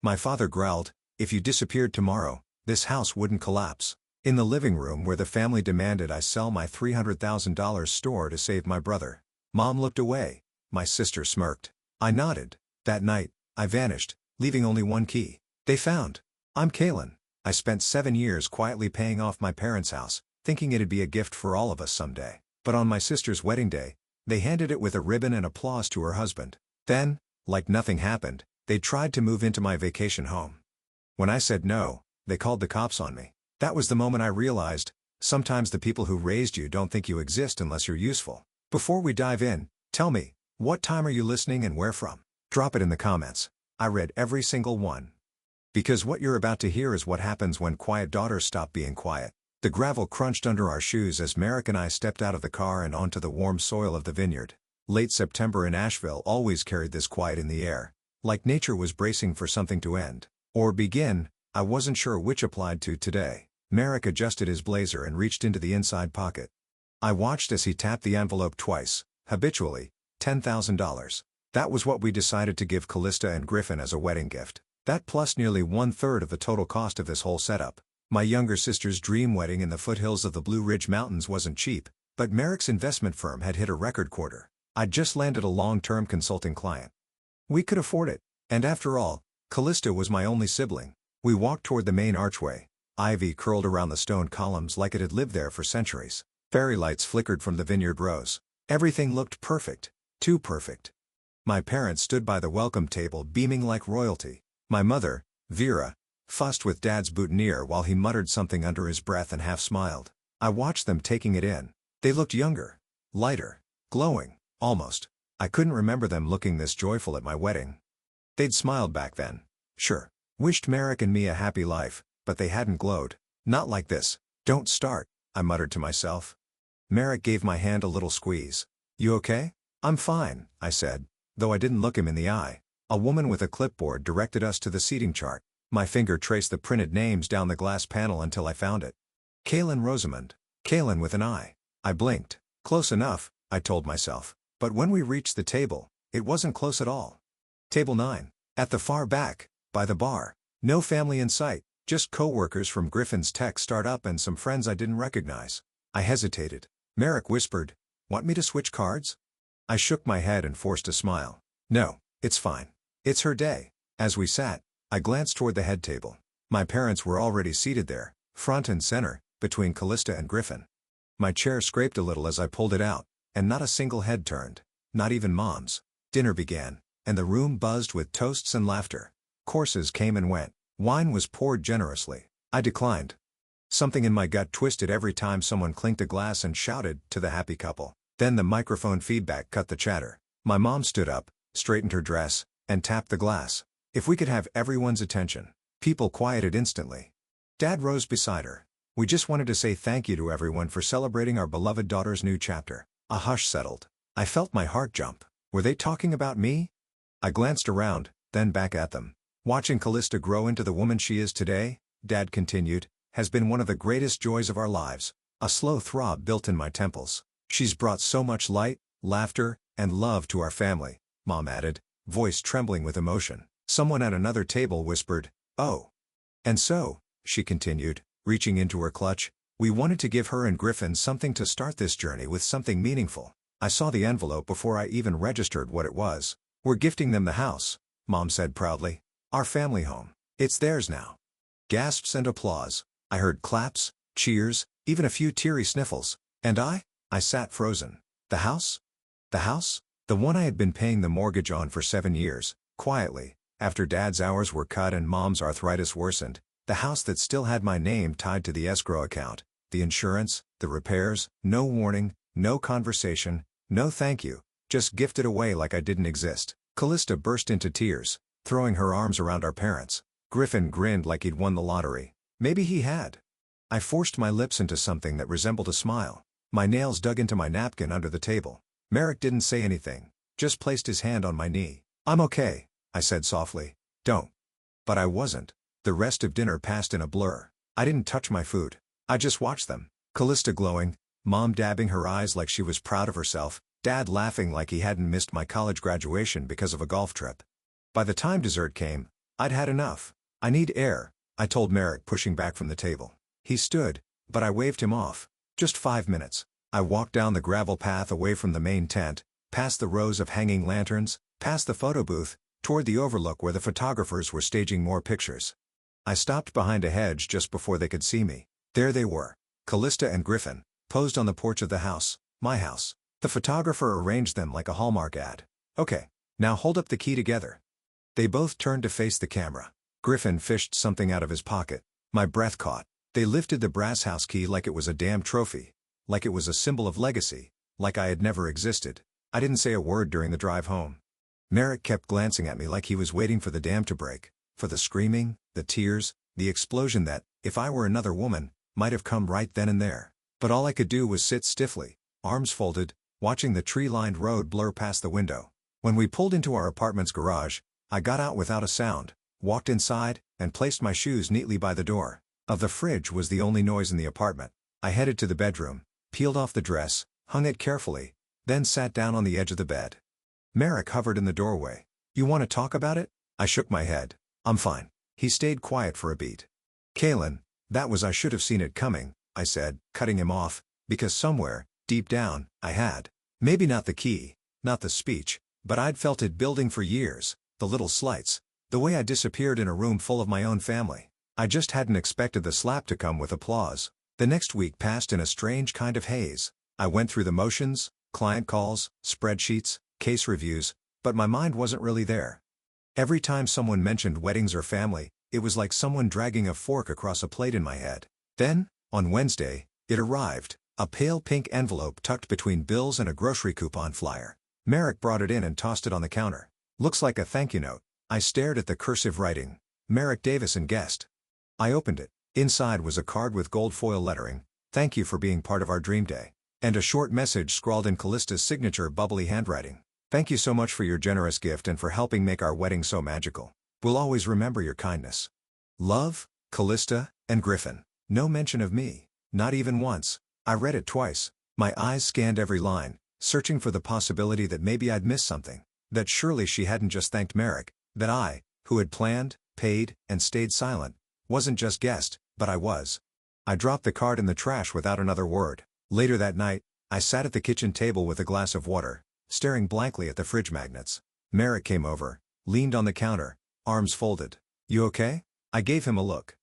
My father growled, "If you disappeared tomorrow, this house wouldn't collapse." In the living room where the family demanded I sell my $300,000 store to save my brother. Mom looked away. My sister smirked. I nodded. That night, I vanished, leaving only one key. They found. I'm Kalen. I spent 7 years quietly paying off my parents' house, thinking it'd be a gift for all of us someday. But on my sister's wedding day, they handed it with a ribbon and applause to her husband. Then, like nothing happened, they tried to move into my vacation home. When I said no, they called the cops on me. That was the moment I realized, sometimes the people who raised you don't think you exist unless you're useful. Before we dive in, tell me, what time are you listening and where from? Drop it in the comments. I read every single one. Because what you're about to hear is what happens when quiet daughters stop being quiet. The gravel crunched under our shoes as Merrick and I stepped out of the car and onto the warm soil of the vineyard. Late September in Asheville always carried this quiet in the air. Like nature was bracing for something to end. Or begin, I wasn't sure which applied to today. Merrick adjusted his blazer and reached into the inside pocket. I watched as he tapped the envelope twice, habitually, $10,000. That was what we decided to give Callista and Griffin as a wedding gift. That plus nearly 1/3 of the total cost of this whole setup. My younger sister's dream wedding in the foothills of the Blue Ridge Mountains wasn't cheap, but Merrick's investment firm had hit a record quarter. I'd just landed a long-term consulting client. We could afford it, and after all, Callista was my only sibling. We walked toward the main archway. Ivy curled around the stone columns like it had lived there for centuries. Fairy lights flickered from the vineyard rows. Everything looked perfect, too perfect. My parents stood by the welcome table beaming like royalty. My mother, Vera, fussed with Dad's boutonniere while he muttered something under his breath and half smiled. I watched them taking it in. They looked younger, lighter, glowing, almost. I couldn't remember them looking this joyful at my wedding. They'd smiled back then. Sure. Wished Merrick and me a happy life, but they hadn't glowed. Not like this. Don't start, I muttered to myself. Merrick gave my hand a little squeeze. You okay? I'm fine, I said, though I didn't look him in the eye. A woman with a clipboard directed us to the seating chart. My finger traced the printed names down the glass panel until I found it. Kalen Rosamond. Kalen with an I. I blinked. Close enough, I told myself. But when we reached the table, it wasn't close at all. Table 9. At the far back, by the bar. No family in sight, just co-workers from Griffin's tech startup and some friends I didn't recognize. I hesitated. Merrick whispered, "Want me to switch cards?" I shook my head and forced a smile. No, it's fine. It's her day. As we sat, I glanced toward the head table. My parents were already seated there, front and center, between Callista and Griffin. My chair scraped a little as I pulled it out, and not a single head turned. Not even Mom's. Dinner began, and the room buzzed with toasts and laughter. Courses came and went. Wine was poured generously. I declined. Something in my gut twisted every time someone clinked a glass and shouted to the happy couple. Then the microphone feedback cut the chatter. My mom stood up, straightened her dress, and tapped the glass. If we could have everyone's attention. People quieted instantly. Dad rose beside her. We just wanted to say thank you to everyone for celebrating our beloved daughter's new chapter. A hush settled. I felt my heart jump. Were they talking about me? I glanced around, then back at them. Watching Callista grow into the woman she is today, Dad continued, has been one of the greatest joys of our lives. A slow throb built in my temples. She's brought so much light, laughter, and love to our family, Mom added, voice trembling with emotion. Someone at another table whispered, "Oh." And so, she continued, reaching into her clutch, we wanted to give her and Griffin something to start this journey with, something meaningful. I saw the envelope before I even registered what it was. We're gifting them the house, Mom said proudly. Our family home. It's theirs now. Gasps and applause. I heard claps, cheers, even a few teary sniffles. And I sat frozen. The house? The house? The one I had been paying the mortgage on for 7 years, quietly, after Dad's hours were cut and Mom's arthritis worsened. The house that still had my name tied to the escrow account, the insurance, the repairs, no warning, no conversation, no thank you, just gifted away like I didn't exist. Callista burst into tears, throwing her arms around our parents. Griffin grinned like he'd won the lottery. Maybe he had. I forced my lips into something that resembled a smile. My nails dug into my napkin under the table. Merrick didn't say anything, just placed his hand on my knee. I'm okay, I said softly. Don't. But I wasn't. The rest of dinner passed in a blur. I didn't touch my food. I just watched them. Callista glowing, Mom dabbing her eyes like she was proud of herself, Dad laughing like he hadn't missed my college graduation because of a golf trip. By the time dessert came, I'd had enough. I need air, I told Merrick, pushing back from the table. He stood, but I waved him off. Just 5 minutes. I walked down the gravel path away from the main tent, past the rows of hanging lanterns, past the photo booth, toward the overlook where the photographers were staging more pictures. I stopped behind a hedge just before they could see me. There they were, Callista and Griffin, posed on the porch of the house, my house. The photographer arranged them like a Hallmark ad. Okay, now hold up the key together. They both turned to face the camera. Griffin fished something out of his pocket. My breath caught. They lifted the brass house key like it was a damn trophy. Like it was a symbol of legacy. Like I had never existed. I didn't say a word during the drive home. Merrick kept glancing at me like he was waiting for the dam to break. For the screaming, the tears, the explosion that, if I were another woman, might have come right then and there. But all I could do was sit stiffly, arms folded, watching the tree-lined road blur past the window. When we pulled into our apartment's garage, I got out without a sound, walked inside, and placed my shoes neatly by the door. The fridge was the only noise in the apartment. I headed to the bedroom, peeled off the dress, hung it carefully, then sat down on the edge of the bed. Merrick hovered in the doorway. You want to talk about it? I shook my head. I'm fine. He stayed quiet for a beat. Kaylin, I should have seen it coming, I said, cutting him off, because somewhere, deep down, I had. Maybe not the key, not the speech, but I'd felt it building for years, the little slights, the way I disappeared in a room full of my own family. I just hadn't expected the slap to come with applause. The next week passed in a strange kind of haze. I went through the motions, client calls, spreadsheets, case reviews, but my mind wasn't really there. Every time someone mentioned weddings or family, it was like someone dragging a fork across a plate in my head. Then, on Wednesday, it arrived, a pale pink envelope tucked between bills and a grocery coupon flyer. Merrick brought it in and tossed it on the counter. Looks like a thank you note. I stared at the cursive writing. Merrick Davison guest. I opened it. Inside was a card with gold foil lettering, "Thank you for being part of our dream day," and a short message scrawled in Callista's signature bubbly handwriting. "Thank you so much for your generous gift and for helping make our wedding so magical. We'll always remember your kindness. Love, Callista, and Griffin." No mention of me. Not even once. I read it twice. My eyes scanned every line, searching for the possibility that maybe I'd missed something. That surely she hadn't just thanked Merrick. That I, who had planned, paid, and stayed silent, wasn't just guest, but I was. I dropped the card in the trash without another word. Later that night, I sat at the kitchen table with a glass of water, staring blankly at the fridge magnets. Merrick came over, leaned on the counter, arms folded. "You okay?" I gave him a look.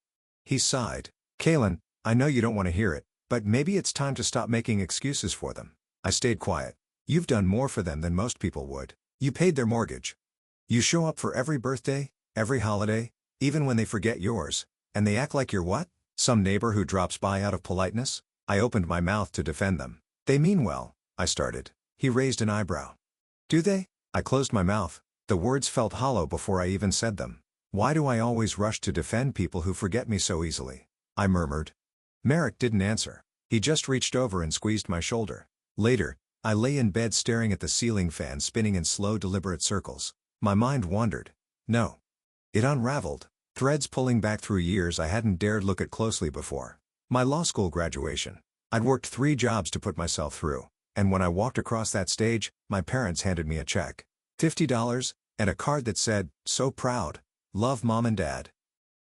He sighed. "Kaylin, I know you don't want to hear it, but maybe it's time to stop making excuses for them." I stayed quiet. "You've done more for them than most people would. You paid their mortgage. You show up for every birthday, every holiday, even when they forget yours, and they act like you're what? Some neighbor who drops by out of politeness?" I opened my mouth to defend them. "They mean well," I started. He raised an eyebrow. "Do they?" I closed my mouth. The words felt hollow before I even said them. "Why do I always rush to defend people who forget me so easily?" I murmured. Merrick didn't answer. He just reached over and squeezed my shoulder. Later, I lay in bed staring at the ceiling fan spinning in slow, deliberate circles. My mind wandered. No. It unraveled, threads pulling back through years I hadn't dared look at closely before. My law school graduation. I'd worked 3 jobs to put myself through, and when I walked across that stage, my parents handed me a check. $50, and a card that said, "So proud. Love Mom and Dad."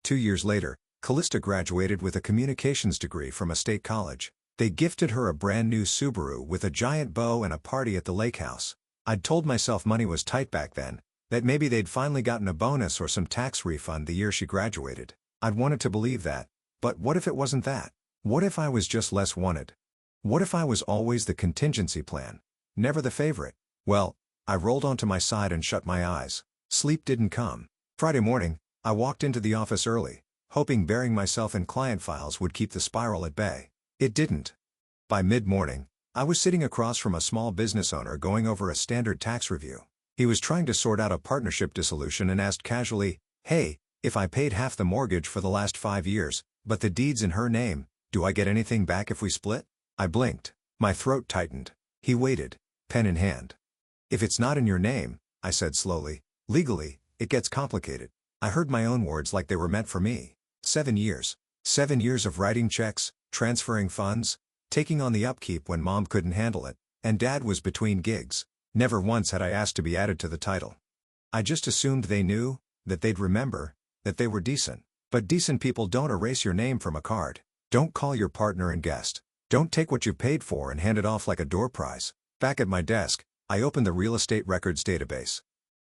2 years later, Callista graduated with a communications degree from a state college. They gifted her a brand new Subaru with a giant bow and a party at the lake house. I'd told myself money was tight back then, that maybe they'd finally gotten a bonus or some tax refund the year she graduated. I'd wanted to believe that. But what if it wasn't that? What if I was just less wanted? What if I was always the contingency plan? Never the favorite? Well, I rolled onto my side and shut my eyes. Sleep didn't come. Friday morning, I walked into the office early, hoping burying myself in client files would keep the spiral at bay. It didn't. By mid-morning, I was sitting across from a small business owner going over a standard tax review. He was trying to sort out a partnership dissolution and asked casually, "Hey, if I paid half the mortgage for the last 5 years, but the deed's in her name, do I get anything back if we split?" I blinked. My throat tightened. He waited, pen in hand. "If it's not in your name," I said slowly, "legally, it gets complicated." I heard my own words like they were meant for me. 7 years. 7 years of writing checks, transferring funds, taking on the upkeep when Mom couldn't handle it, and Dad was between gigs. Never once had I asked to be added to the title. I just assumed they knew, that they'd remember, that they were decent. But decent people don't erase your name from a card. Don't call your partner and guest. Don't take what you paid for and hand it off like a door prize. Back at my desk, I opened the real estate records database.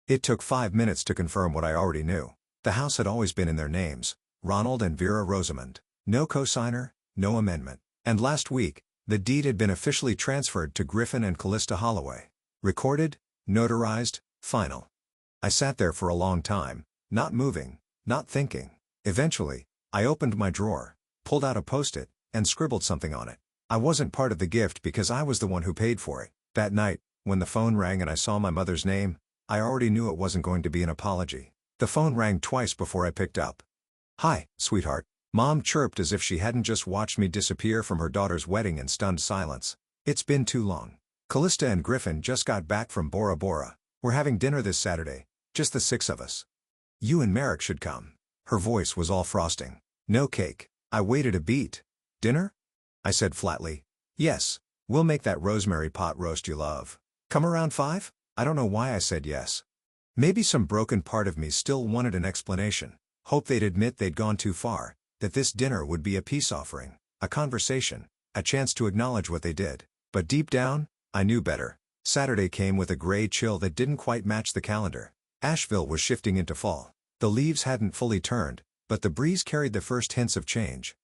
It took 5 minutes to confirm what I already knew. The house had always been in their names, Ronald and Vera Rosamond. No cosigner, no amendment. And last week, the deed had been officially transferred to Griffin and Callista Holloway. Recorded, notarized, final. I sat there for a long time, not moving, not thinking. Eventually, I opened my drawer, pulled out a post-it, and scribbled something on it. I wasn't part of the gift because I was the one who paid for it. That night, when the phone rang and I saw my mother's name, I already knew it wasn't going to be an apology. The phone rang twice before I picked up. "Hi, sweetheart," Mom chirped as if she hadn't just watched me disappear from her daughter's wedding in stunned silence. "It's been too long. Callista and Griffin just got back from Bora Bora. We're having dinner this Saturday, just the 6 of us. You and Merrick should come." Her voice was all frosting. "No cake." I waited a beat. "Dinner?" I said flatly. "Yes, we'll make that rosemary pot roast you love. Come around 5? I don't know why I said yes. Maybe some broken part of me still wanted an explanation. Hope they'd admit they'd gone too far, that this dinner would be a peace offering, a conversation, a chance to acknowledge what they did. But deep down, I knew better. Saturday came with a gray chill that didn't quite match the calendar. Asheville was shifting into fall. The leaves hadn't fully turned, but the breeze carried the first hints of change.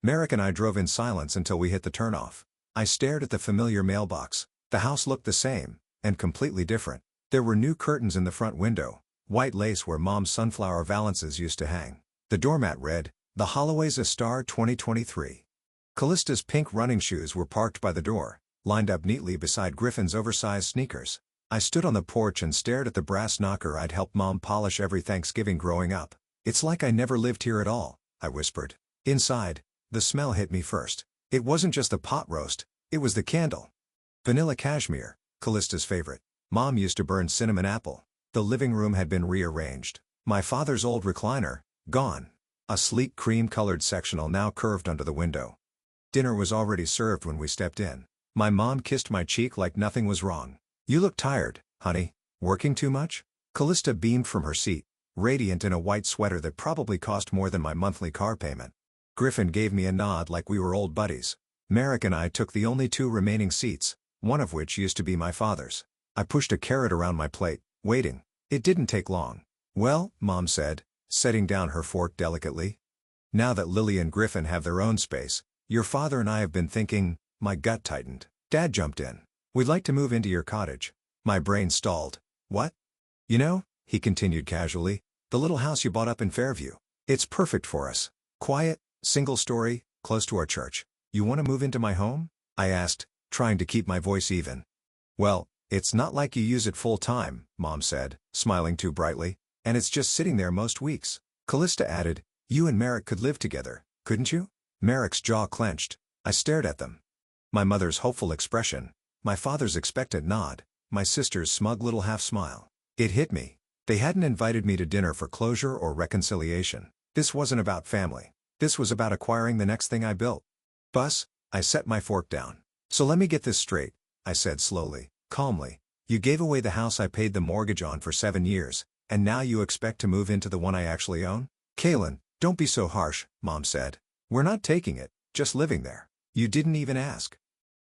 Merrick and I drove in silence until we hit the turnoff. I stared at the familiar mailbox. The house looked the same, and completely different. There were new curtains in the front window, white lace where Mom's sunflower valances used to hang. The doormat read, "The Holloways A Star 2023. Callista's pink running shoes were parked by the door, lined up neatly beside Griffin's oversized sneakers. I stood on the porch and stared at the brass knocker I'd helped Mom polish every Thanksgiving growing up. "It's like I never lived here at all," I whispered. Inside, the smell hit me first. It wasn't just the pot roast, it was the candle. Vanilla cashmere, Callista's favorite. Mom used to burn cinnamon apple. The living room had been rearranged. My father's old recliner, gone. A sleek cream-colored sectional now curved under the window. Dinner was already served when we stepped in. My mom kissed my cheek like nothing was wrong. "You look tired, honey. Working too much?" Callista beamed from her seat, radiant in a white sweater that probably cost more than my monthly car payment. Griffin gave me a nod like we were old buddies. Merrick and I took the only 2 remaining seats, one of which used to be my father's. I pushed a carrot around my plate, waiting. It didn't take long. "Well," Mom said, setting down her fork delicately. "Now that Lily and Griffin have their own space, your father and I have been thinking." My gut tightened. Dad jumped in. "We'd like to move into your cottage." My brain stalled. "What?" "You know," he continued casually, "the little house you bought up in Fairview. It's perfect for us. Quiet, single story, close to our church. You want to move into my home?" I asked, trying to keep my voice even. "Well, it's not like you use it full time," Mom said, smiling too brightly, "and it's just sitting there most weeks." Callista added, "You and Merrick could live together, couldn't you?" Merrick's jaw clenched. I stared at them. My mother's hopeful expression, my father's expectant nod, my sister's smug little half-smile. It hit me. They hadn't invited me to dinner for closure or reconciliation. This wasn't about family. This was about acquiring the next thing I built. "Bus," I set my fork down. "So let me get this straight," I said slowly, calmly. "You gave away the house I paid the mortgage on for 7 years, and now you expect to move into the one I actually own?" "Kaylin, don't be so harsh," Mom said. "We're not taking it, just living there. You didn't even ask.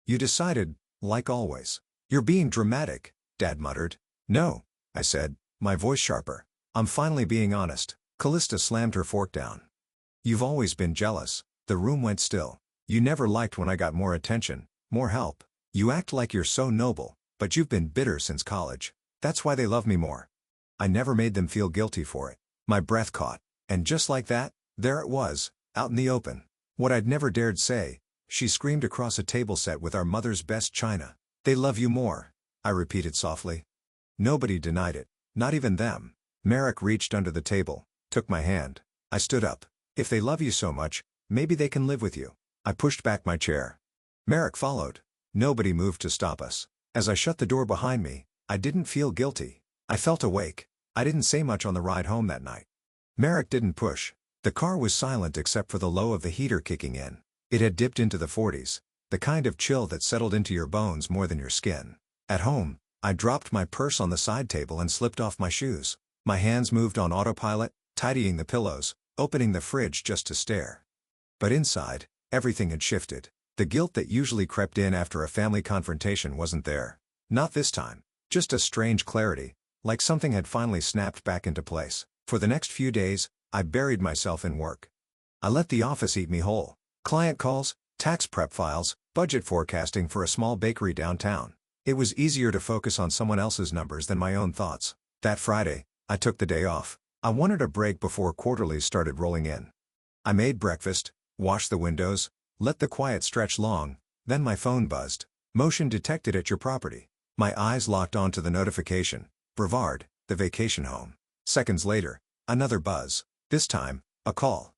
You decided, like always." "You're being dramatic," Dad muttered. "No," I said, my voice sharper. "I'm finally being honest." Callista slammed her fork down. "You've always been jealous." The room went still. "You never liked when I got more attention, more help. You act like you're so noble, but you've been bitter since college. That's why they love me more." I never made them feel guilty for it. My breath caught, and just like that, there it was, out in the open. What I'd never dared say. She screamed across a table set with our mother's best china. "They love you more," I repeated softly. Nobody denied it, not even them. Merrick reached under the table, took my hand. I stood up. "If they love you so much, maybe they can live with you." I pushed back my chair. Merrick followed. Nobody moved to stop us. As I shut the door behind me, I didn't feel guilty. I felt awake. I didn't say much on the ride home that night. Merrick didn't push. The car was silent except for the low of the heater kicking in. It had dipped into the 40s, the kind of chill that settled into your bones more than your skin. At home, I dropped my purse on the side table and slipped off my shoes. My hands moved on autopilot, tidying the pillows, opening the fridge just to stare. But inside, everything had shifted. The guilt that usually crept in after a family confrontation wasn't there. Not this time. Just a strange clarity, like something had finally snapped back into place. For the next few days, I buried myself in work. I let the office eat me whole. Client calls, tax prep files, budget forecasting for a small bakery downtown. It was easier to focus on someone else's numbers than my own thoughts. That Friday, I took the day off. I wanted a break before quarterlies started rolling in. I made breakfast, washed the windows, let the quiet stretch long, then my phone buzzed. Motion detected at your property. My eyes locked onto the notification. Brevard, the vacation home. Seconds later, another buzz. This time, a call.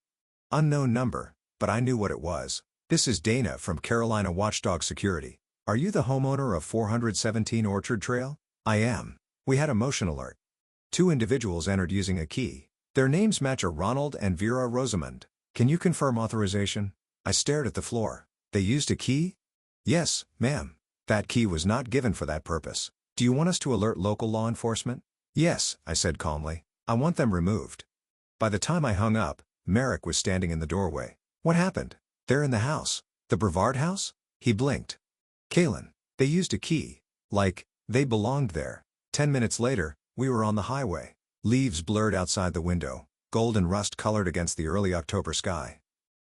Unknown number, but I knew what it was. This is Dana from Carolina Watchdog Security. Are you the homeowner of 417 Orchard Trail? I am. We had a motion alert. 2 individuals entered using a key. Their names match a Ronald and Vera Rosamond. Can you confirm authorization? I stared at the floor. They used a key? Yes, ma'am. That key was not given for that purpose. Do you want us to alert local law enforcement? Yes, I said calmly. I want them removed. By the time I hung up, Merrick was standing in the doorway. What happened? They're in the house. The Brevard house? He blinked. Kaylin, they used a key. Like, they belonged there. 10 minutes later, we were on the highway. Leaves blurred outside the window, gold and rust colored against the early October sky.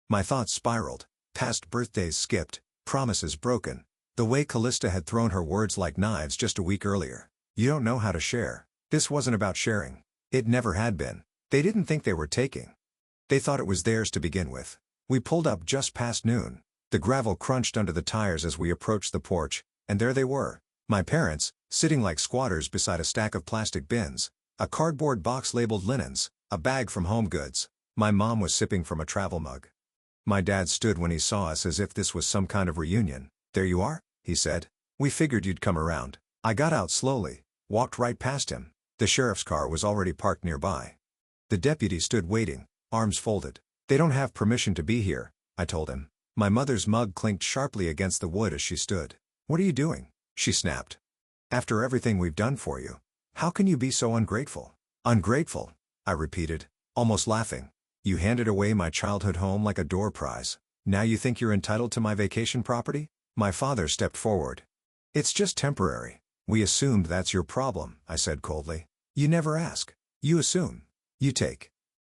My thoughts spiraled. Past birthdays skipped, promises broken. The way Callista had thrown her words like knives just a week earlier. You don't know how to share. This wasn't about sharing. It never had been. They didn't think they were taking. They thought it was theirs to begin with. We pulled up just past noon. The gravel crunched under the tires as we approached the porch, and there they were. My parents, sitting like squatters beside a stack of plastic bins, a cardboard box labeled linens, a bag from Home Goods. My mom was sipping from a travel mug. My dad stood when he saw us as if this was some kind of reunion. There you are, he said. We figured you'd come around. I got out slowly, walked right past him. The sheriff's car was already parked nearby. The deputy stood waiting, arms folded. They don't have permission to be here, I told him. My mother's mug clinked sharply against the wood as she stood. What are you doing? She snapped. After everything we've done for you, how can you be so ungrateful? Ungrateful, I repeated, almost laughing. You handed away my childhood home like a door prize. Now you think you're entitled to my vacation property? My father stepped forward. It's just temporary. We assumed that's your problem, I said coldly. You never ask. You assume. You take.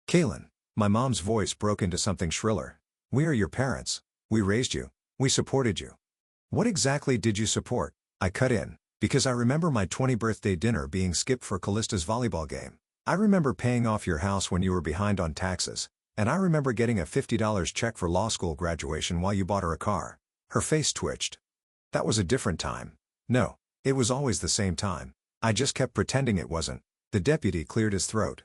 Kaylin, my mom's voice broke into something shriller. We are your parents. We raised you. We supported you. What exactly did you support? I cut in, because I remember my 20th birthday dinner being skipped for Callista's volleyball game. I remember paying off your house when you were behind on taxes, and I remember getting a $50 check for law school graduation while you bought her a car. Her face twitched. That was a different time. No, it was always the same time. I just kept pretending it wasn't. The deputy cleared his throat.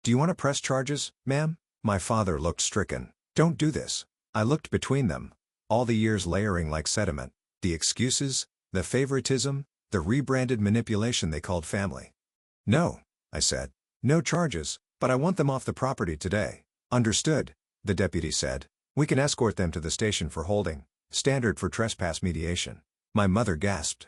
Do you want to press charges, ma'am? My father looked stricken. Don't do this. I looked between them. All the years layering like sediment. The excuses, the favoritism, the rebranded manipulation they called family. No, I said. No charges, but I want them off the property today. Understood, the deputy said. We can escort them to the station for holding. Standard for trespass mediation. My mother gasped.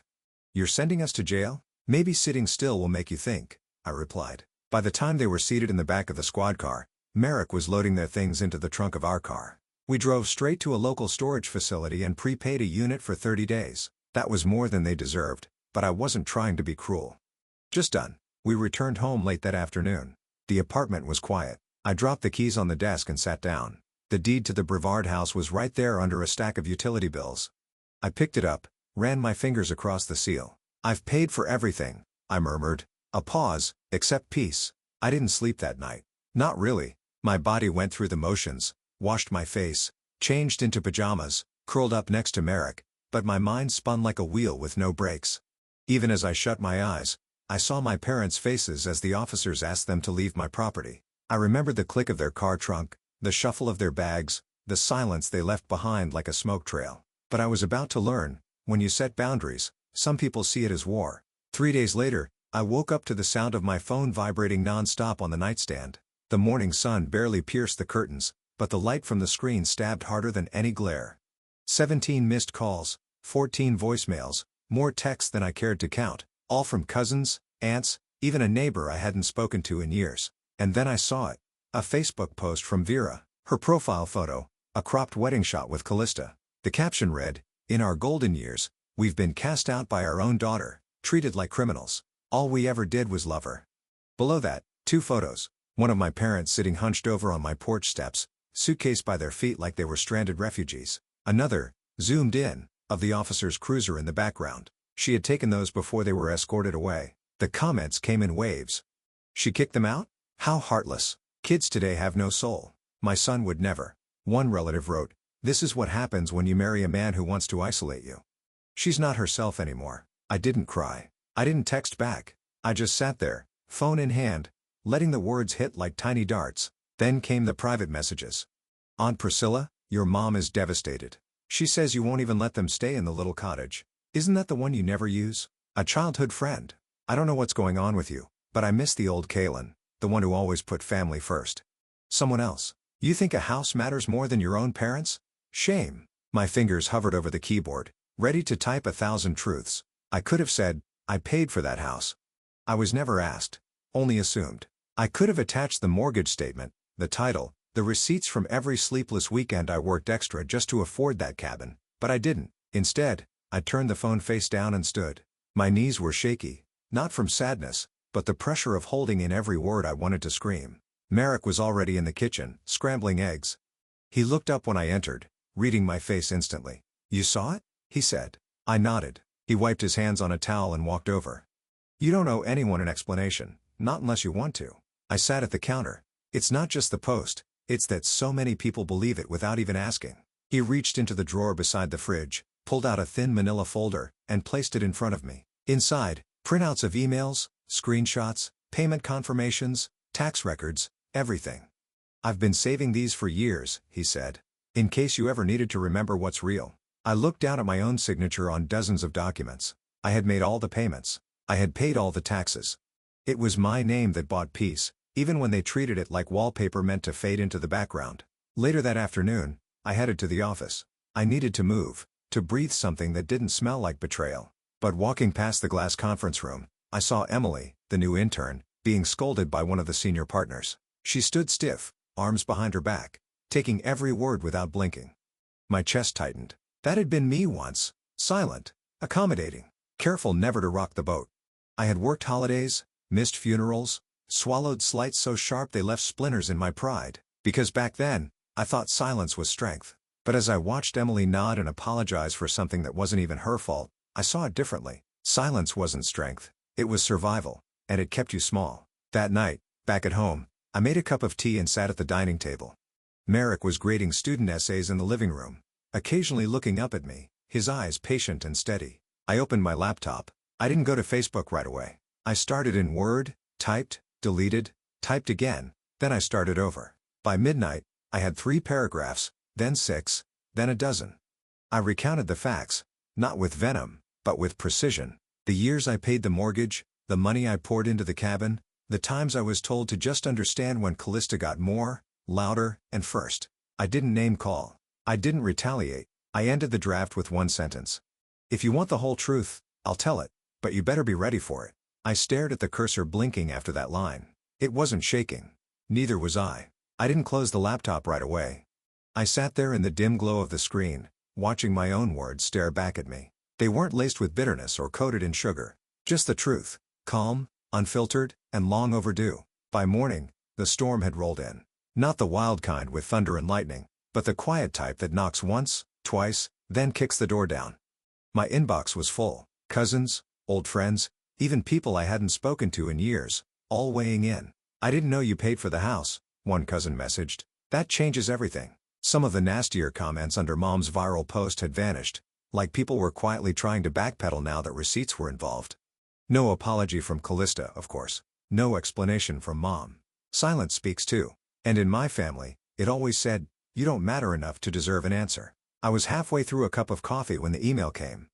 You're sending us to jail? Maybe sitting still will make you think, I replied. By the time they were seated in the back of the squad car, Merrick was loading their things into the trunk of our car. We drove straight to a local storage facility and prepaid a unit for 30 days. That was more than they deserved, but I wasn't trying to be cruel. Just done. We returned home late that afternoon. The apartment was quiet. I dropped the keys on the desk and sat down. The deed to the Brevard house was right there under a stack of utility bills. I picked it up, ran my fingers across the seal. I've paid for everything, I murmured. A pause, except peace. I didn't sleep that night. Not really. My body went through the motions, washed my face, changed into pajamas, curled up next to Merrick, but my mind spun like a wheel with no brakes. Even as I shut my eyes, I saw my parents' faces as the officers asked them to leave my property. I remembered the click of their car trunk, the shuffle of their bags, the silence they left behind like a smoke trail. But I was about to learn, when you set boundaries, some people see it as war. 3 days later, I woke up to the sound of my phone vibrating non-stop on the nightstand. The morning sun barely pierced the curtains, but the light from the screen stabbed harder than any glare. 17 missed calls, 14 voicemails, more texts than I cared to count, all from cousins, aunts, even a neighbor I hadn't spoken to in years. And then I saw it. A Facebook post from Vera, her profile photo, a cropped wedding shot with Callista. The caption read, "In our golden years, we've been cast out by our own daughter, treated like criminals. All we ever did was love her." Below that, two photos, one of my parents sitting hunched over on my porch steps, suitcase by their feet like they were stranded refugees. Another, zoomed in, of the officer's cruiser in the background. She had taken those before they were escorted away. The comments came in waves. "She kicked them out? How heartless. Kids today have no soul. My son would never." One relative wrote, "This is what happens when you marry a man who wants to isolate you." She's not herself anymore. I didn't cry. I didn't text back. I just sat there, phone in hand, letting the words hit like tiny darts. Then came the private messages. "Aunt Priscilla, your mom is devastated. She says you won't even let them stay in the little cottage. Isn't that the one you never use? A childhood friend. I don't know what's going on with you, but I miss the old Kaylin, the one who always put family first." Someone else. "You think a house matters more than your own parents? Shame." My fingers hovered over the keyboard, ready to type 1,000 truths. I could have said, "I paid for that house." I was never asked, only assumed. I could have attached the mortgage statement, the title, the receipts from every sleepless weekend I worked extra just to afford that cabin, but I didn't. Instead, I turned the phone face down and stood. My knees were shaky, not from sadness, but the pressure of holding in every word I wanted to scream. Merrick was already in the kitchen, scrambling eggs. He looked up when I entered, reading my face instantly. "You saw it?" he said. I nodded. He wiped his hands on a towel and walked over. "You don't owe anyone an explanation, not unless you want to." I sat at the counter. "It's not just the post, it's that so many people believe it without even asking." He reached into the drawer beside the fridge, pulled out a thin manila folder, and placed it in front of me. Inside, printouts of emails, screenshots, payment confirmations, tax records, everything. "I've been saving these for years," he said. "In case you ever needed to remember what's real." I looked down at my own signature on dozens of documents. I had made all the payments. I had paid all the taxes. It was my name that bought peace, even when they treated it like wallpaper meant to fade into the background. Later that afternoon, I headed to the office. I needed to move, to breathe something that didn't smell like betrayal. But walking past the glass conference room, I saw Emily, the new intern, being scolded by one of the senior partners. She stood stiff, arms behind her back, taking every word without blinking. My chest tightened. That had been me once, silent, accommodating, careful never to rock the boat. I had worked holidays, missed funerals, swallowed slights so sharp they left splinters in my pride, because back then, I thought silence was strength. But as I watched Emily nod and apologize for something that wasn't even her fault, I saw it differently. Silence wasn't strength, it was survival, and it kept you small. That night, back at home, I made a cup of tea and sat at the dining table. Merrick was grading student essays in the living room, occasionally looking up at me, his eyes patient and steady. I opened my laptop. I didn't go to Facebook right away. I started in Word, typed, deleted, typed again, then I started over. By midnight, I had 3 paragraphs, then 6, then a dozen. I recounted the facts, not with venom, but with precision. The years I paid the mortgage, the money I poured into the cabin, the times I was told to just understand when Callista got more, louder, and first. I didn't name call. I didn't retaliate. I ended the draft with one sentence. "If you want the whole truth, I'll tell it, but you better be ready for it." I stared at the cursor blinking after that line. It wasn't shaking. Neither was I. I didn't close the laptop right away. I sat there in the dim glow of the screen, watching my own words stare back at me. They weren't laced with bitterness or coated in sugar. Just the truth. Calm, unfiltered, and long overdue. By morning, the storm had rolled in. Not the wild kind with thunder and lightning, but the quiet type that knocks once, twice, then kicks the door down. My inbox was full. Cousins, old friends, even people I hadn't spoken to in years, all weighing in. "I didn't know you paid for the house," one cousin messaged. "That changes everything." Some of the nastier comments under Mom's viral post had vanished, like people were quietly trying to backpedal now that receipts were involved. No apology from Callista, of course. No explanation from Mom. Silence speaks too. And in my family, it always said, "You don't matter enough to deserve an answer." I was halfway through a cup of coffee when the email came.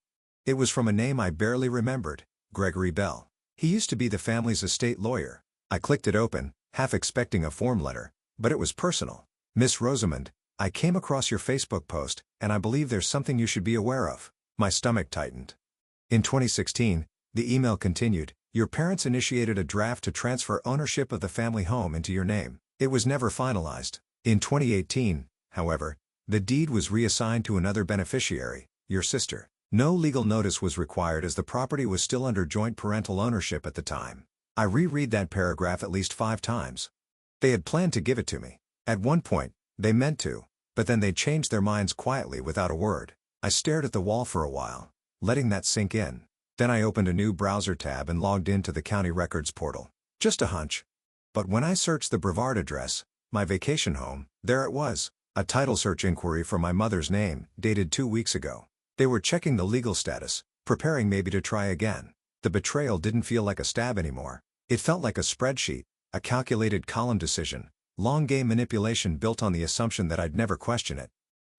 It was from a name I barely remembered, Gregory Bell. He used to be the family's estate lawyer. I clicked it open, half expecting a form letter, but it was personal. "Miss Rosamond, I came across your Facebook post, and I believe there's something you should be aware of." My stomach tightened. In 2016, the email continued, "Your parents initiated a draft to transfer ownership of the family home into your name. It was never finalized. In 2018, however, the deed was reassigned to another beneficiary, your sister. No legal notice was required as the property was still under joint parental ownership at the time. I reread that paragraph at least 5 times. They had planned to give it to me. At one point, they meant to, but then they changed their minds quietly without a word. I stared at the wall for a while, letting that sink in. Then I opened a new browser tab and logged into the county records portal. Just a hunch. But when I searched the Brevard address, my vacation home, there it was, a title search inquiry for my mother's name, dated 2 weeks ago. They were checking the legal status, preparing maybe to try again. The betrayal didn't feel like a stab anymore. It felt like a spreadsheet, a calculated column decision, long game manipulation built on the assumption that I'd never question it.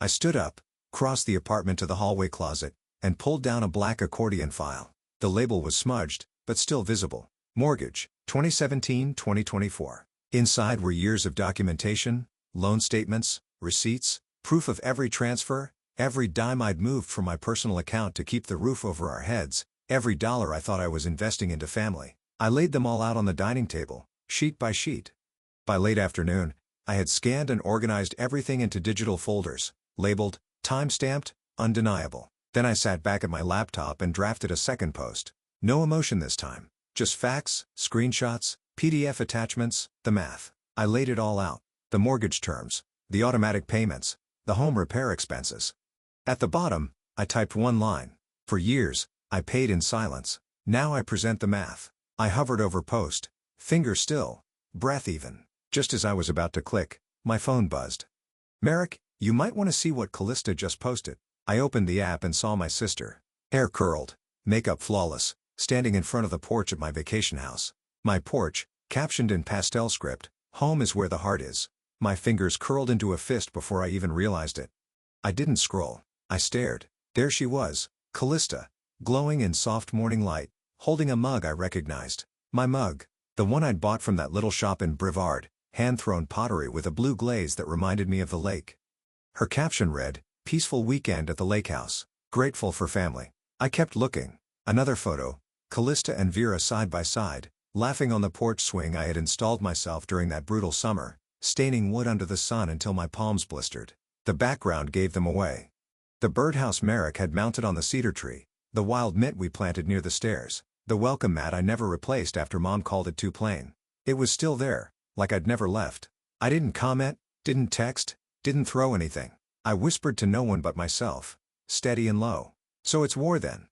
I stood up, crossed the apartment to the hallway closet, and pulled down a black accordion file. The label was smudged, but still visible. Mortgage, 2017-2024. Inside were years of documentation, loan statements, receipts, proof of every transfer, every dime I'd moved from my personal account to keep the roof over our heads, every dollar I thought I was investing into family. I laid them all out on the dining table, sheet by sheet. By late afternoon, I had scanned and organized everything into digital folders, labeled, time-stamped, undeniable. Then I sat back at my laptop and drafted a second post. No emotion this time. Just facts, screenshots, PDF attachments, the math. I laid it all out. The mortgage terms, the automatic payments, the home repair expenses. At the bottom, I typed one line. For years, I paid in silence. Now I present the math. I hovered over post, finger still, breath even. Just as I was about to click, my phone buzzed. Merrick, you might want to see what Callista just posted. I opened the app and saw my sister. Hair curled, makeup flawless, standing in front of the porch at my vacation house. My porch, captioned in pastel script, home is where the heart is. My fingers curled into a fist before I even realized it. I didn't scroll. I stared. There she was, Callista, glowing in soft morning light, holding a mug I recognized. My mug. The one I'd bought from that little shop in Brevard, hand-thrown pottery with a blue glaze that reminded me of the lake. Her caption read, "Peaceful weekend at the lake house. Grateful for family." I kept looking. Another photo, Callista and Vera side by side, laughing on the porch swing I had installed myself during that brutal summer, staining wood under the sun until my palms blistered. The background gave them away. The birdhouse Merrick had mounted on the cedar tree, the wild mint we planted near the stairs, the welcome mat I never replaced after Mom called it too plain. It was still there, like I'd never left. I didn't comment, didn't text, didn't throw anything. I whispered to no one but myself, steady and low. So it's war then.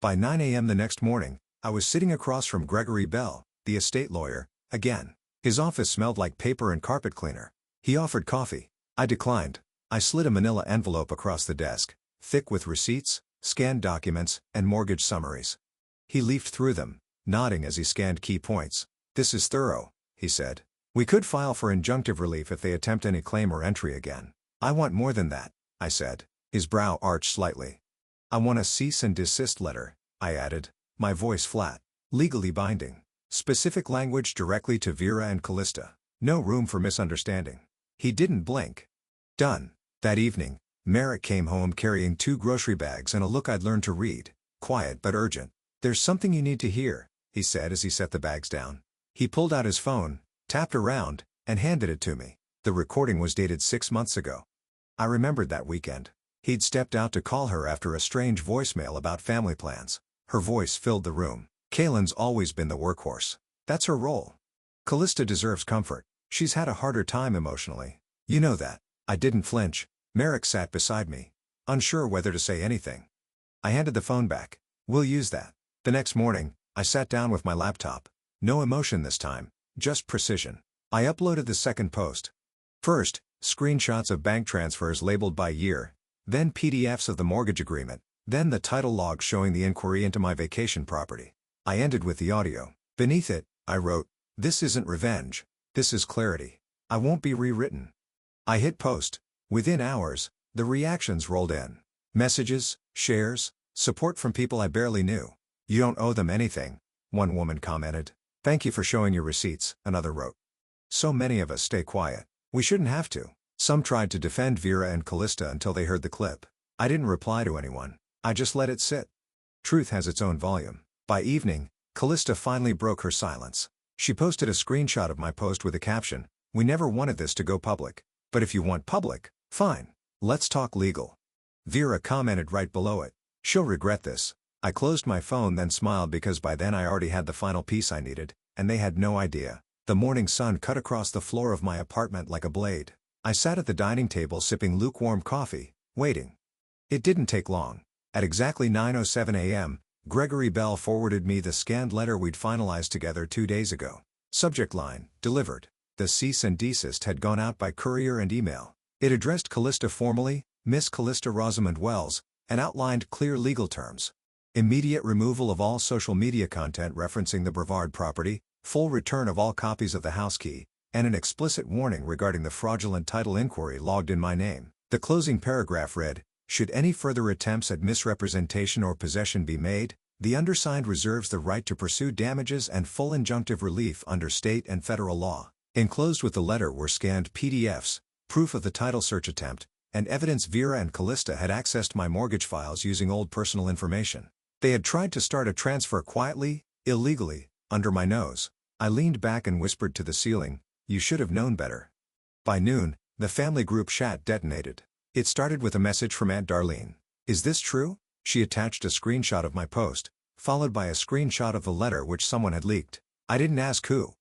By 9 a.m. the next morning, I was sitting across from Gregory Bell, the estate lawyer, again. His office smelled like paper and carpet cleaner. He offered coffee. I declined. I slid a manila envelope across the desk, thick with receipts, scanned documents, and mortgage summaries. He leafed through them, nodding as he scanned key points. "This is thorough," he said. "We could file for injunctive relief if they attempt any claim or entry again." "I want more than that," I said. His brow arched slightly. "I want a cease and desist letter," I added, my voice flat. "Legally binding. Specific language directly to Vera and Callista. No room for misunderstanding." He didn't blink. Done. That evening, Merrick came home carrying 2 grocery bags and a look I'd learned to read. Quiet but urgent. "There's something you need to hear," he said as he set the bags down. He pulled out his phone, tapped around, and handed it to me. The recording was dated 6 months ago. I remembered that weekend. He'd stepped out to call her after a strange voicemail about family plans. Her voice filled the room. "Kaylin's always been the workhorse. That's her role. Callista deserves comfort. She's had a harder time emotionally. You know that." I didn't flinch. Merrick sat beside me, unsure whether to say anything. I handed the phone back. "We'll use that." The next morning, I sat down with my laptop. No emotion this time, just precision. I uploaded the second post. First, screenshots of bank transfers labeled by year, then PDFs of the mortgage agreement, then the title log showing the inquiry into my vacation property. I ended with the audio. Beneath it, I wrote, "This isn't revenge. This is clarity. I won't be rewritten." I hit post. Within hours, the reactions rolled in. Messages, shares, support from people I barely knew. "You don't owe them anything," one woman commented. "Thank you for showing your receipts," another wrote. "So many of us stay quiet. We shouldn't have to." Some tried to defend Vera and Callista until they heard the clip. I didn't reply to anyone. I just let it sit. Truth has its own volume. By evening, Callista finally broke her silence. She posted a screenshot of my post with a caption, We never wanted this to go public. But if you want public, fine. Let's talk legal. Vera commented right below it. She'll regret this. I closed my phone then smiled because by then I already had the final piece I needed, and they had no idea. The morning sun cut across the floor of my apartment like a blade. I sat at the dining table sipping lukewarm coffee, waiting. It didn't take long. At exactly 9:07 a.m., Gregory Bell forwarded me the scanned letter we'd finalized together 2 days ago. Subject line, delivered. The cease and desist had gone out by courier and email. It addressed Callista formally, Miss Callista Rosamond Wells, and outlined clear legal terms. Immediate removal of all social media content referencing the Brevard property, full return of all copies of the house key, and an explicit warning regarding the fraudulent title inquiry logged in my name. The closing paragraph read, should any further attempts at misrepresentation or possession be made, the undersigned reserves the right to pursue damages and full injunctive relief under state and federal law. Enclosed with the letter were scanned PDFs, proof of the title search attempt, and evidence Vera and Callista had accessed my mortgage files using old personal information. They had tried to start a transfer quietly, illegally, under my nose. I leaned back and whispered to the ceiling, you should have known better. By noon, the family group chat detonated. It started with a message from Aunt Darlene. Is this true? She attached a screenshot of my post, followed by a screenshot of the letter which someone had leaked. I didn't ask who.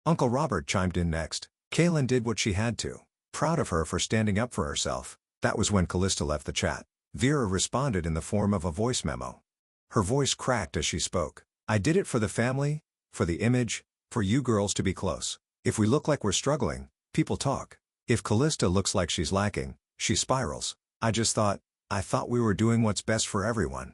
Uncle Robert chimed in next. Kaylin did what she had to. Proud of her for standing up for herself. That was when Callista left the chat. Vera responded in the form of a voice memo. Her voice cracked as she spoke. I did it for the family, for the image, for you girls to be close. If we look like we're struggling, people talk. If Callista looks like she's lacking, she spirals. I thought we were doing what's best for everyone.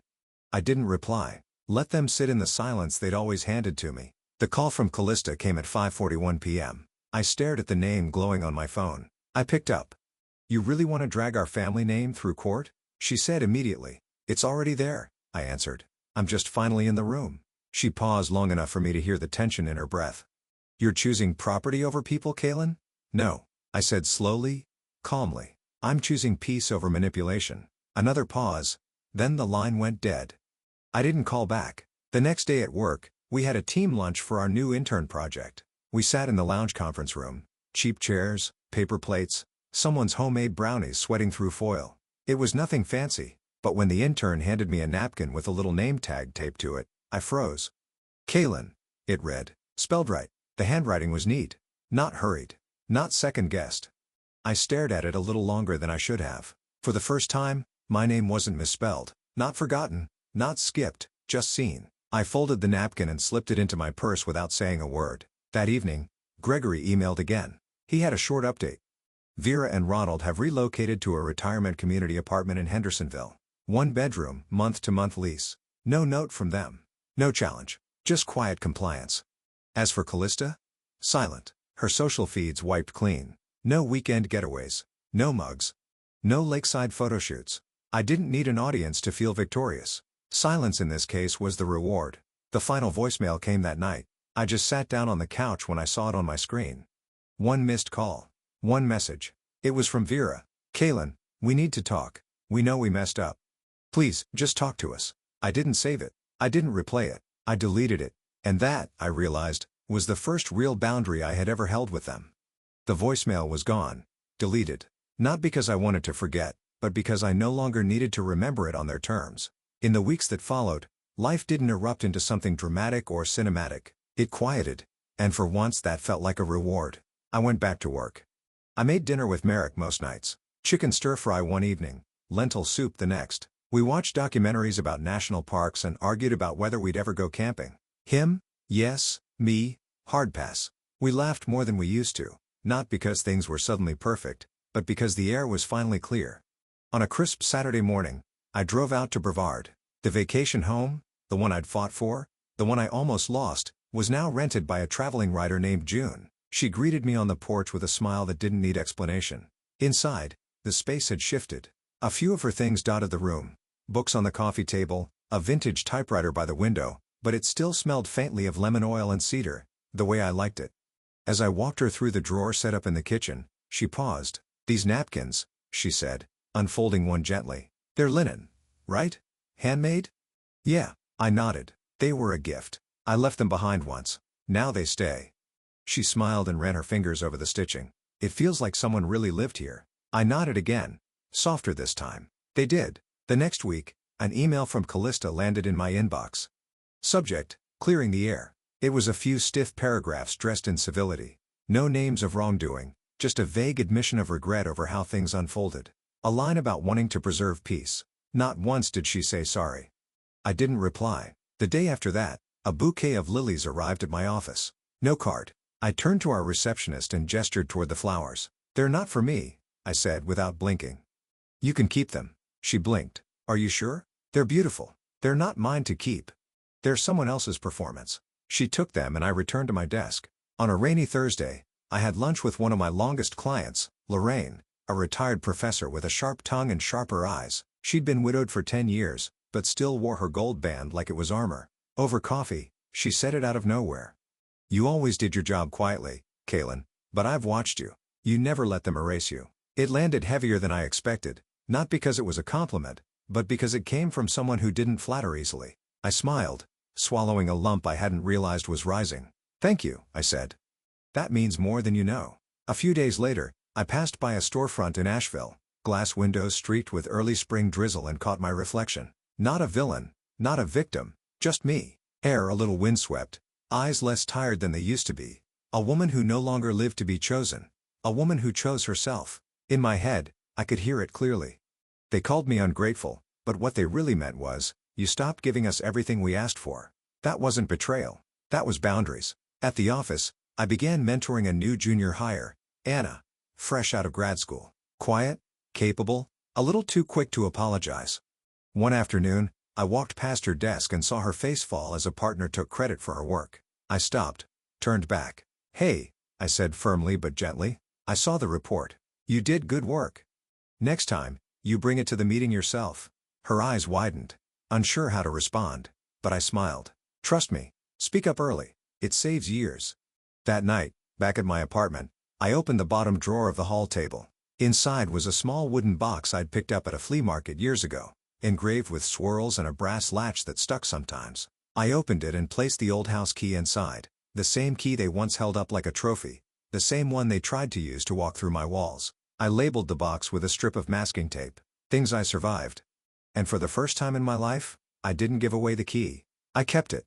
I didn't reply. Let them sit in the silence they'd always handed to me. The call from Callista came at 5:41 p.m. I stared at the name glowing on my phone. I picked up. You really want to drag our family name through court? She said immediately. It's already there, I answered. I'm just finally in the room. She paused long enough for me to hear the tension in her breath. You're choosing property over people, Kaylin? No, I said slowly, calmly. I'm choosing peace over manipulation. Another pause, then the line went dead. I didn't call back. The next day at work, we had a team lunch for our new intern project. We sat in the lounge conference room. Cheap chairs, paper plates, someone's homemade brownies sweating through foil. It was nothing fancy, but when the intern handed me a napkin with a little name tag taped to it, I froze. Kaylin, it read, spelled right. The handwriting was neat, not hurried, not second-guessed. I stared at it a little longer than I should have. For the first time, my name wasn't misspelled, not forgotten, not skipped, just seen. I folded the napkin and slipped it into my purse without saying a word. That evening, Gregory emailed again. He had a short update. Vera and Ronald have relocated to a retirement community apartment in Hendersonville. 1 bedroom, month-to-month lease. No note from them. No challenge. Just quiet compliance. As for Callista? Silent. Her social feeds wiped clean. No weekend getaways. No mugs. No lakeside photo shoots. I didn't need an audience to feel victorious. Silence in this case was the reward. The final voicemail came that night. I just sat down on the couch when I saw it on my screen. 1 missed call. 1 message. It was from Vera. Kaylin, we need to talk. We know we messed up. Please, just talk to us. I didn't save it. I didn't replay it. I deleted it. And that, I realized, was the first real boundary I had ever held with them. The voicemail was gone. Deleted. Not because I wanted to forget, but because I no longer needed to remember it on their terms. In the weeks that followed, life didn't erupt into something dramatic or cinematic. It quieted. And for once that felt like a reward. I went back to work. I made dinner with Merrick most nights. Chicken stir-fry one evening, lentil soup the next. We watched documentaries about national parks and argued about whether we'd ever go camping. Him? Yes. Me? Hard pass. We laughed more than we used to, not because things were suddenly perfect, but because the air was finally clear. On a crisp Saturday morning, I drove out to Brevard. The vacation home, the one I'd fought for, the one I almost lost, was now rented by a traveling writer named June. She greeted me on the porch with a smile that didn't need explanation. Inside, the space had shifted. A few of her things dotted the room. Books on the coffee table, a vintage typewriter by the window, but it still smelled faintly of lemon oil and cedar, the way I liked it. As I walked her through the drawer set up in the kitchen, she paused. These napkins, she said, unfolding one gently. They're linen, right? Handmade? Yeah, I nodded. They were a gift. I left them behind once. Now they stay. She smiled and ran her fingers over the stitching. It feels like someone really lived here. I nodded again. Softer this time. They did. The next week, an email from Callista landed in my inbox. Subject: clearing the air. It was a few stiff paragraphs dressed in civility. No names of wrongdoing, just a vague admission of regret over how things unfolded. A line about wanting to preserve peace. Not once did she say sorry. I didn't reply. The day after that, a bouquet of lilies arrived at my office. No card. I turned to our receptionist and gestured toward the flowers. "They're not for me," I said without blinking. "You can keep them." She blinked. "Are you sure?" "They're beautiful. They're not mine to keep. They're someone else's performance." She took them and I returned to my desk. On a rainy Thursday, I had lunch with one of my longest clients, Lorraine, a retired professor with a sharp tongue and sharper eyes. She'd been widowed for 10 years, but still wore her gold band like it was armor. Over coffee, she said it out of nowhere. "You always did your job quietly, Kalen, but I've watched you. You never let them erase you." It landed heavier than I expected, not because it was a compliment, but because it came from someone who didn't flatter easily. I smiled, swallowing a lump I hadn't realized was rising. "Thank you," I said. "That means more than you know." A few days later, I passed by a storefront in Asheville, glass windows streaked with early spring drizzle, and caught my reflection. Not a villain, not a victim, just me. Hair a little windswept, eyes less tired than they used to be. A woman who no longer lived to be chosen. A woman who chose herself. In my head, I could hear it clearly. They called me ungrateful, but what they really meant was, "You stopped giving us everything we asked for." That wasn't betrayal. That was boundaries. At the office, I began mentoring a new junior hire, Anna, fresh out of grad school. Quiet, capable, a little too quick to apologize. One afternoon, I walked past her desk and saw her face fall as a partner took credit for her work. I stopped, turned back. "Hey," I said firmly but gently, "I saw the report. You did good work. Next time, you bring it to the meeting yourself." Her eyes widened, unsure how to respond, but I smiled. "Trust me, speak up early. It saves years." That night, back at my apartment, I opened the bottom drawer of the hall table. Inside was a small wooden box I'd picked up at a flea market years ago, engraved with swirls and a brass latch that stuck sometimes. I opened it and placed the old house key inside, the same key they once held up like a trophy, the same one they tried to use to walk through my walls. I labeled the box with a strip of masking tape, "Things I survived." And for the first time in my life, I didn't give away the key. I kept it.